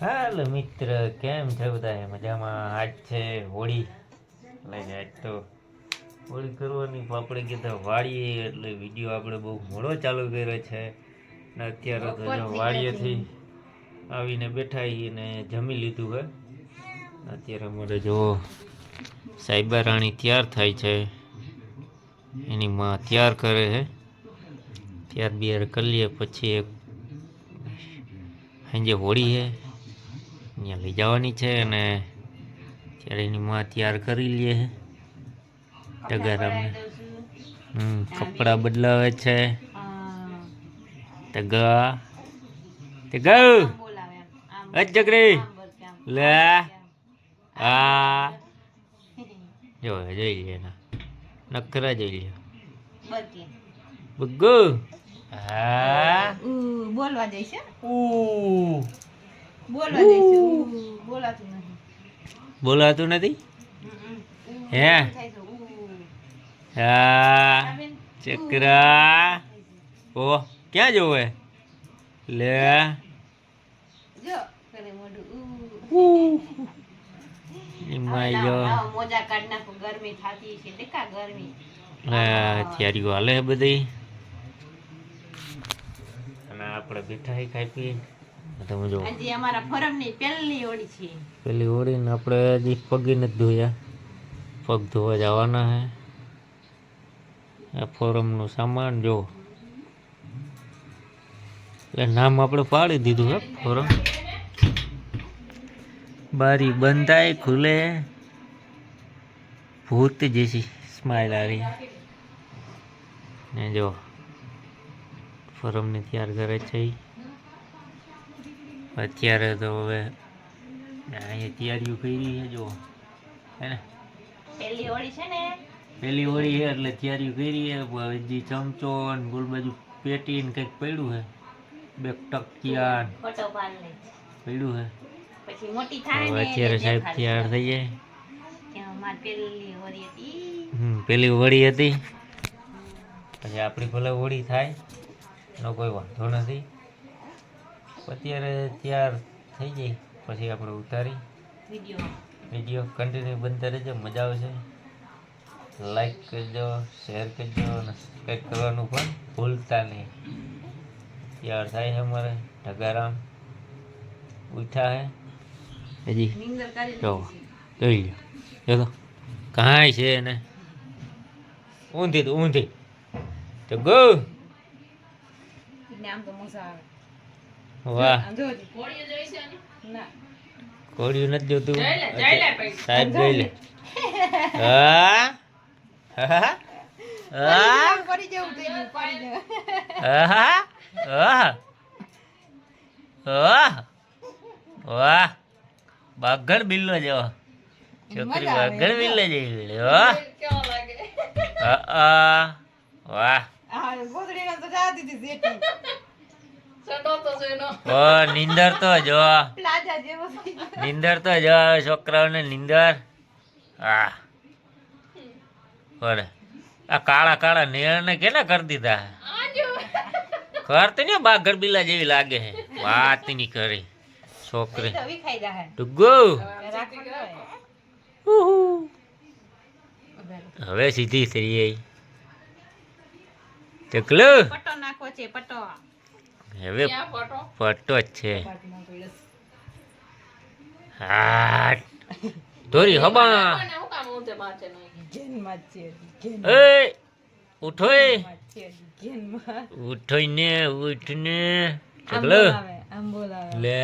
હાલો મિત્ર, કેમ છે બધા? મજામાં? આજ છે હોળી, એટલે કે આજ તો હોળી કરવાની આપણે કીધા વાળીએ, એટલે વિડીયો આપણે બહુ મોડો ચાલુ કર્યો છે ને અત્યારે તો જો વાડીએથી આવીને બેઠા ને જમી લીધું હે. અત્યારે અમારે જો સાઈબા રાણી તૈયાર થાય છે, એની માં તૈયાર કરે છે. ત્યાર બિયાર કરી લઈએ પછી એક સાંજે હોળી છે અહીંયા લઈ જવાની છે, અને ત્યારે એની માં તૈયાર કરી લઈએ ટગારામને. કપડા બદલાવે છે. ટગા ટગા જગરી લે આ જો જોઈ લે એના નખરા જોઈ લે બગ્ગુ. હા બોલવા જઈશ, ઉ બોલવા જઈશ. બોલાતું નથી. બોલાતું નથી હે? હા ચકરા ઓ ક્યાં જોવે લે જો કરે મોઢું. એમાં જો મોજા કાઢ નાખો, ગરમી થાતી છે. દેખા ગરમી તૈયારીઓ હાલે બધી, અને આપણે બેઠા ખાઈ પી. તમે જો આજે અમારા ફોરમની પહેલી હોળી છે. પેલી હોળી ને આપણે હજી પગે નથી ધોયા, પગ ધોવા જવાના હે. આ ફોરમનું સામાન જો, એટલે નામ આપણે પાડી દીધું હે ફોરમ. બારી બંધ થાય ખુલે ભૂત જેસી સ્માઈલ આવી ને જો ફોરમને તૈયાર કરે છે. અત્યારે તો હવે અહીંયા તૈયારીઓ કરી છે જો, હે ને પહેલી હોળી છે ને, પેલી હોળી છે એટલે તૈયારીઓ કરી છે. હજી ચમચો ને ગોળ બાજુ પેટી ને કંઈક પડ્યું છે, બે ટકિયા ફોટો પાડ લે પડ્યું છે. પછી મોટી થાય ને અત્યારે સાહેબ તૈયાર થઈ જાય. અમાર પહેલી હોળી હતી. પેલી હોળી હતી, પછી આપણી ભલે હોળી થાય એનો કોઈ વાંધો નથી. અત્યારે તૈયાર થઈ જાય પછી આપણે ઉતારી વિડીયો કન્ટિન્યુ બનતા રહેજો, મજા આવશે. લાઈક કરજો, શેર કરજો અને સબસ્ક્રાઈબ કરવાનું પણ ભૂલતા નહીં. તૈયાર થાય છે અમારે ઢગારામ ઉઠા હે હજી જો જોઈ લો જો તો કાંઈ છે ને ઊંધી તો ઊંધી તો ગો. આમ તો મજા આવે. વાહ કોળીઓ જોઈ છે ના કોળિયું નથી જોતું સાહેબ જોઈ લે. હા હા હા પડી જવું થઈ ગયું, પડી જવું. હા હા વાહ વાહ બાગડ બિલ્લો જેવો છોકરી, બાગડ બિલ્લો જેવી વાહ વાહ. ગોદડીનો તો જાતી હતી જેટી. ઓ નીંદર તો જો, પ્લાઝા જેવો થઈ ગયો. નીંદર તો જો છોકરાઓને નીંદર. હા બરે આ કાળા કાળા નેળ ને કેને કરી દીધા? કરતી ને બાગડ બિલ્લા જેવી લાગે છે. વાત ની કરી છોકરી ડુગ્ગુ. હવે સીધી થઈ ગઈ ટકલું. પટો નાખવો છે, પટો. હવે પટ્ટો જ છે. હા ધોરી હબા એ ઉઠો ઉઠો ને ઉઠ ને ટકલું લે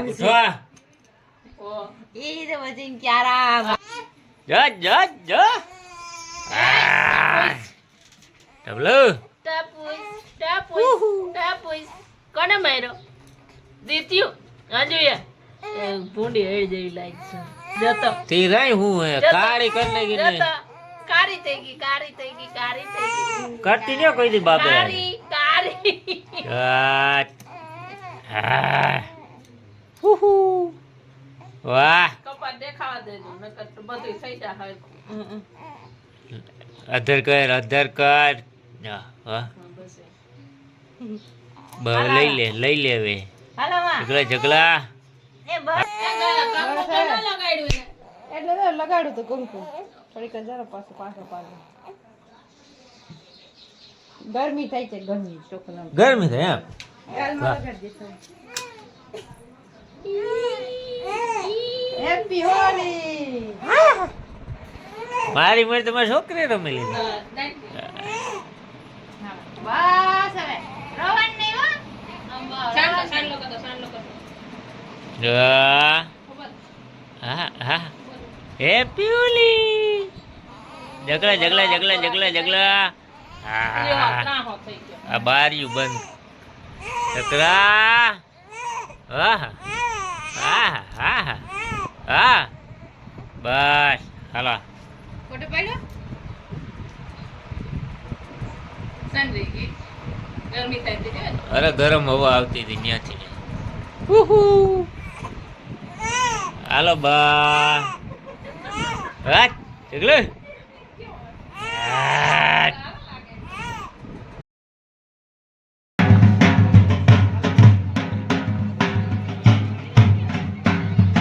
ઉઠવા જા જા જા ટકલું. કોને માર્યો? દીત્યું આજુ ભૂંડી હેડી જેવી લાગ છે. જતો તી રહી હું હે કાળી કરને કે ને કારી થઈ ગઈ, કારી થઈ ગઈ, કારી થઈ ગઈ. કરતી ને કોઈ દી બાપે કારી કારી વાહ કપાટ દેખાવા દેજો, નકર તો બધું થઈ જાય. અધર કર વાહ લઈ લે હવે. જગલા જગલા એ બસ એટલે તો લગાડ્યું તો કંકુ થોડીક જરા પાછો ગરમી થાય છે ગરમી ચોખ્ખું ગરમી થાય એમ ગાલમાં લગાડી દેતો હેપી હોલી મારી મેળ તમારી છોકરી રમી લીધી બસ હવે રોવાન નહીં હો હા હા હેપી હોલી જગલા જગલા જગલા જગલા જગલા આ બારીયું બંધ ચકરા હા હા હા હા બસ હાલો ફોટો પાડ્યો સંજય ગઈ ગરમી થાય છે અરે ગરમ હવા આવતી હતી ત્યાંથી હાલો બા હા જગલો